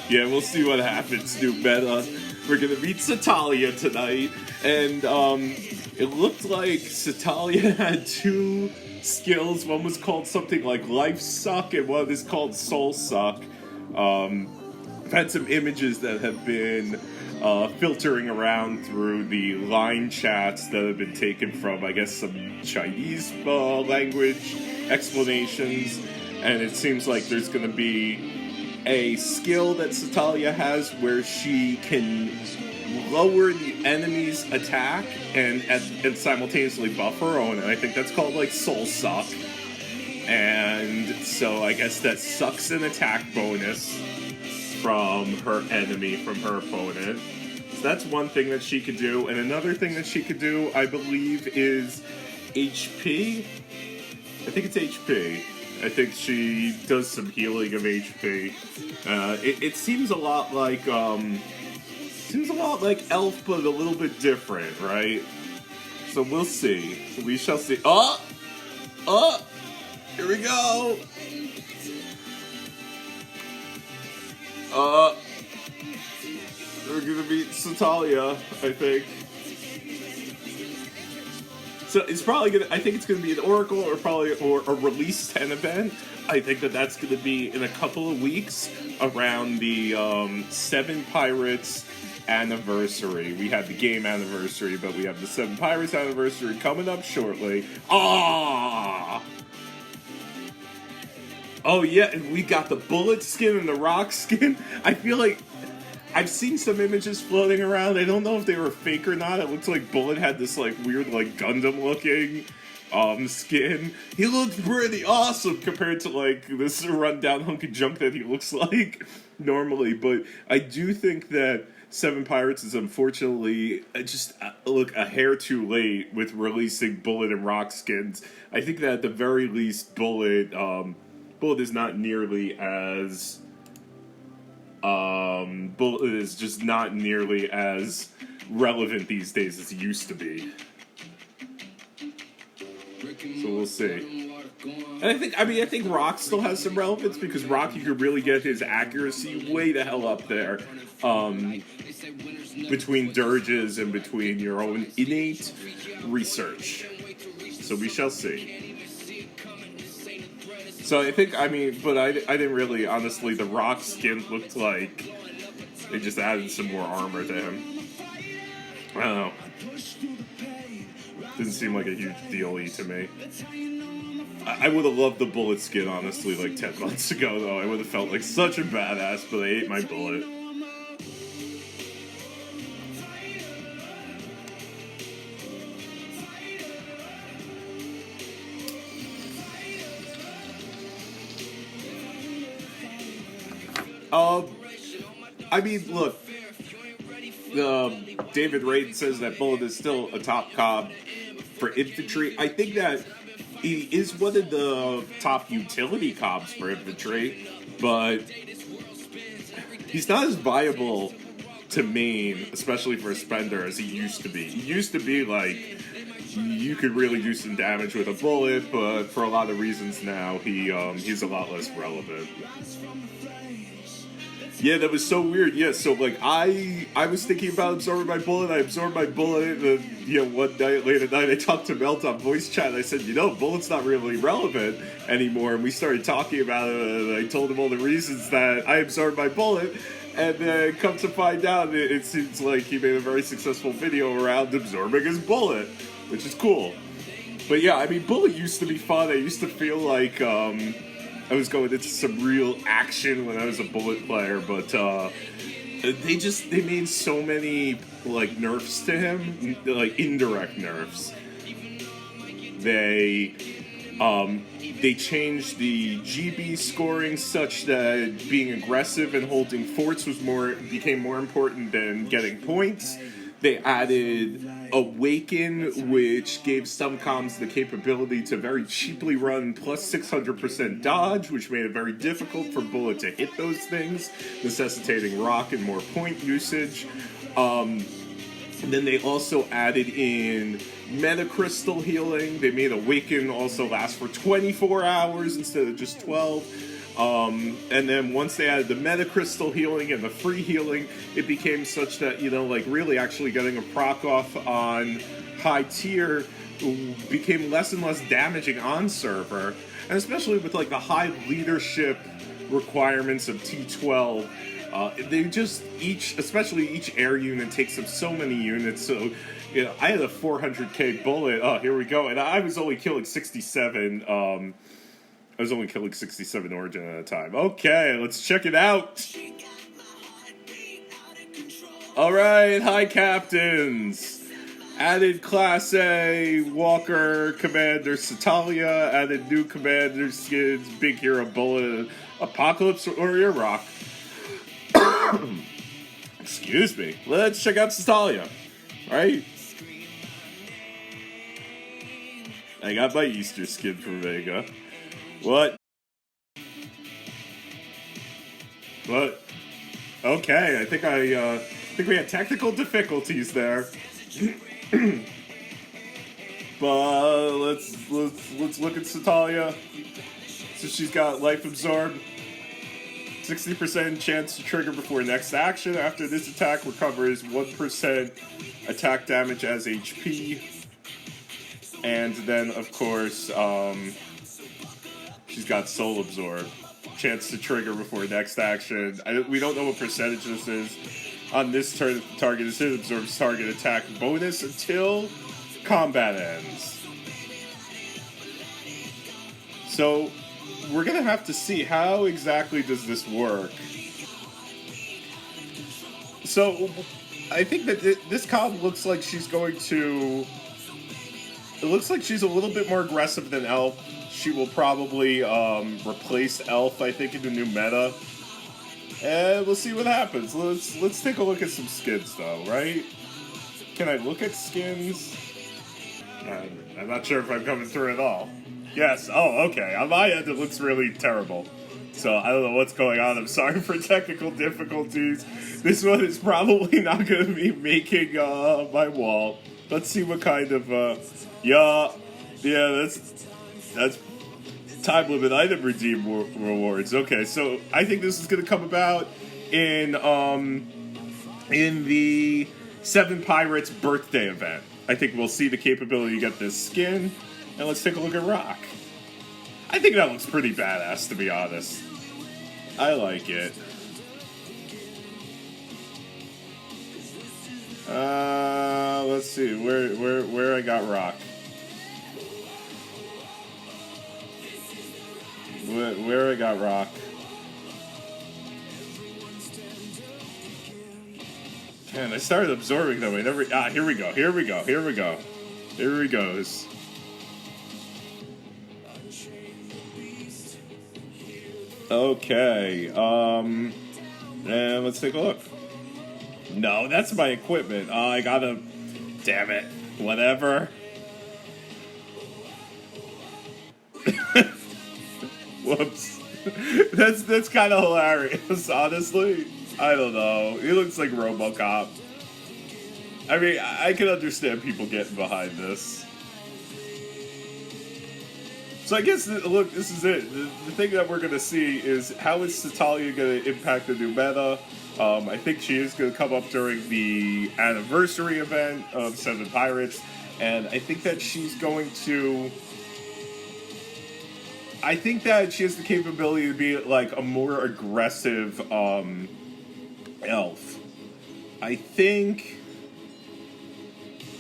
Yeah, we'll see what happens, new meta. We're gonna meet Satalia tonight, and it looked like Satalia had two skills. One was called something like Life Suck, and one is called Soul Suck. I've had some images that have been filtering around through the line chats that have been taken from, I guess, some Chinese language explanations, and it seems like there's going to be a skill that Satalia has where she can lower the enemy's attack and simultaneously buff her own, and I think that's called like Soul Suck. And so I guess that sucks an attack bonus from her enemy, from her opponent. So that's one thing that she could do. And another thing that she could do, I believe, is HP. I think it's HP. I think she does some healing of HP. It seems a lot like Elf, but a little bit different, right? So we'll see. We shall see. Oh, here we go. We're gonna meet Satalia, I think. So it's probably gonna. I think it's gonna be an Oracle or a Release 10 event. I think that's gonna be in a couple of weeks around the 7 Pirates anniversary. We had the game anniversary, but we have the 7 Pirates anniversary coming up shortly. Ah. Oh yeah, and we got the Bullet skin and the Rock skin. I feel like I've seen some images floating around. I don't know if they were fake or not. It looks like Bullet had this like weird like Gundam looking skin. He looked pretty awesome compared to like this rundown hunk of junk that he looks like normally. But I do think that 7 Pirates is unfortunately just a hair too late with releasing Bullet and Rock skins. I think that at the very least Bullet is not nearly as Bullet is just not nearly as relevant these days as it used to be. So we'll see. And I think Rock still has some relevance because Rock, you could really get his accuracy way the hell up there. Between dirges and between your own innate research. So we shall see. So I think, but I didn't really, honestly, the Rock skin looked like they just added some more armor to him. I don't know. Didn't seem like a huge deal to me. I would have loved the Bullet skin, honestly, like 10 months ago, though. I would have felt like such a badass, but I ate my Bullet. Look, David Raiden says that Bullet is still a top cob for infantry. I think that he is one of the top utility cobs for infantry, but he's not as viable to main, especially for a spender, as he used to be. He used to be like, you could really do some damage with a Bullet, but for a lot of reasons now, he's a lot less relevant. Yeah, that was so weird. Yeah, so like I was thinking about absorbing my Bullet. I absorbed my Bullet, and then one night, late at night, I talked to Melt on voice chat. And I said, Bullet's not really relevant anymore. And we started talking about it. And I told him all the reasons that I absorbed my Bullet. And then come to find out, it seems like he made a very successful video around absorbing his Bullet, which is cool. But yeah, Bullet used to be fun. I used to feel like I was going into some real action when I was a Bullet player, but they made so many like nerfs to him, like indirect nerfs. They changed the GB scoring such that being aggressive and holding forts became more important than getting points. They added Awaken, which gave some comms the capability to very cheaply run plus 600% dodge, which made it very difficult for Bullet to hit those things, necessitating Rock and more point usage. And then they also added in Metacrystal healing. They made Awaken also last for 24 hours instead of just 12. And then once they added the meta crystal healing and the free healing, it became such that, you know, like really actually getting a proc off on high tier became less and less damaging on server. And especially with like the high leadership requirements of T12, they just especially each air unit takes up so many units. So, you know, I had a 400k bullet. Oh, here we go. And I was only killing 67. I was only killing 67 Origin at a time. Okay, let's check it out. Alright, hi captains. Added Class A Walker Commander Satalia. Added new Commander skins, Big Hero Bullet, Apocalypse Warrior Rock. Excuse me. Let's check out Satalia. Right? I got my Easter skin for Vega. What? Okay, I think we had technical difficulties there. But let's look at Satalia. So she's got Life Absorb. 60% chance to trigger before next action. After this attack recovers 1% attack damage as HP. And then, of course, she's got Soul Absorb. Chance to trigger before next action. We don't know what percentage this is. On this turn, the target is hit, absorbs target attack bonus until combat ends. So, we're going to have to see how exactly does this work. So, I think that this comp looks like she's going to... It looks like she's a little bit more aggressive than Elf. She will probably replace Elf, I think, in the new meta. And we'll see what happens. Let's take a look at some skins, though, right? Can I look at skins? I'm not sure if I'm coming through at all. Yes. Oh, okay. On my end, it looks really terrible. So I don't know what's going on. I'm sorry for technical difficulties. This one is probably not going to be making my wall. Let's see what kind of... Yeah, that's time limit item redeem rewards. Okay, so I think this is going to come about in the 7 Pirates birthday event. I think we'll see the capability to get this skin, and let's take a look at Rock. I think that looks pretty badass, to be honest. I like it. Let's see where I got Rock. Where I got Rock. Man, I started absorbing them. Here we go. Here he goes. Okay. And let's take a look. No, that's my equipment. Oh, I gotta... Damn it. Whatever. Whoops. That's kind of hilarious, honestly. I don't know. He looks like RoboCop. I mean, I can understand people getting behind this. So I guess, look, this is it. The thing that we're going to see is how is Satalia going to impact the new meta. I think she is going to come up during the anniversary event of 7 Pirates, and I think that she's going to... I think that she has the capability to be, like, a more aggressive, elf. I think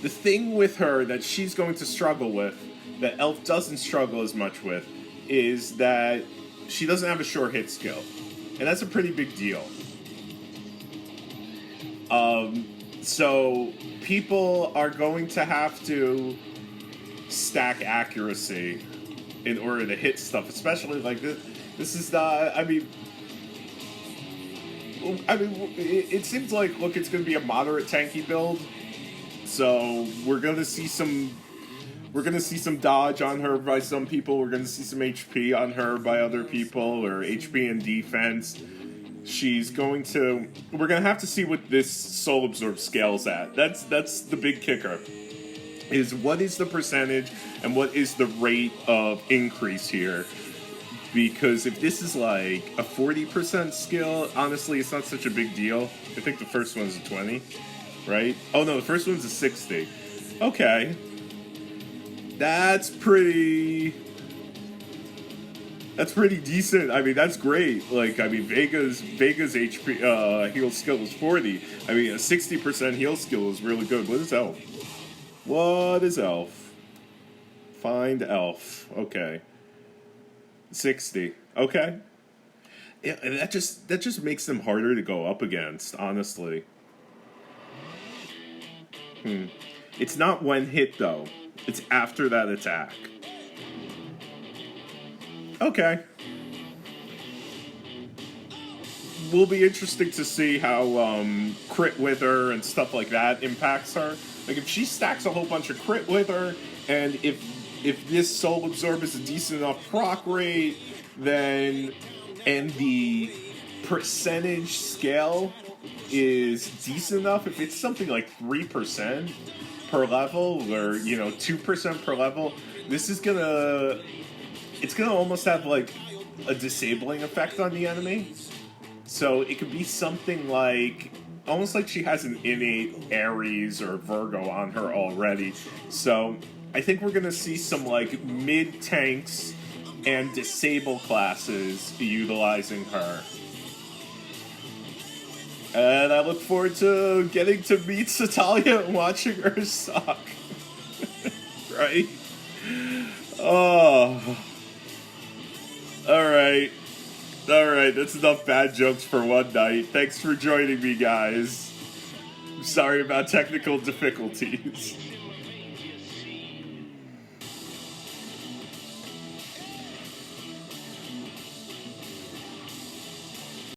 the thing with her that she's going to struggle with, that Elf doesn't struggle as much with, is that she doesn't have a sure hit skill. And that's a pretty big deal. So people are going to have to stack accuracy in order to hit stuff, especially like this. This is not, I mean, it seems like, look, it's going to be a moderate tanky build. So we're going to see some dodge on her by some people. We're going to see some HP on her by other people, or HP and defense. We're going to have to see what this Soul Absorb scales at. That's the big kicker. Is what is the percentage and what is the rate of increase here? Because if this is like a 40% skill, honestly, it's not such a big deal. I think the first one's a 20, right? Oh no, the first one's a 60. Okay. That's pretty decent. I mean, that's great. Like, I mean, Vega's HP heal skill is 40. I mean, a 60% heal skill is really good. What is Elf? What is Elf? Find Elf. Okay. 60. Okay. Yeah, and that just makes them harder to go up against, honestly. It's not one hit though. It's after that attack. Okay. Will be interesting to see how crit wither and stuff like that impacts her. Like if she stacks a whole bunch of crit wither, and if this soul absorb is a decent enough proc rate, then and the percentage scale is decent enough, if it's something like 3% per level or 2% per level, this is gonna almost have like a disabling effect on the enemy. So it could be something like almost like she has an innate Aries or Virgo on her already. So I think we're gonna see some like mid tanks and disable classes utilizing her. And I look forward to getting to meet Satalia and watching her suck. Right? Oh. Alright. Alright, that's enough bad jokes for one night. Thanks for joining me, guys. I'm sorry about technical difficulties.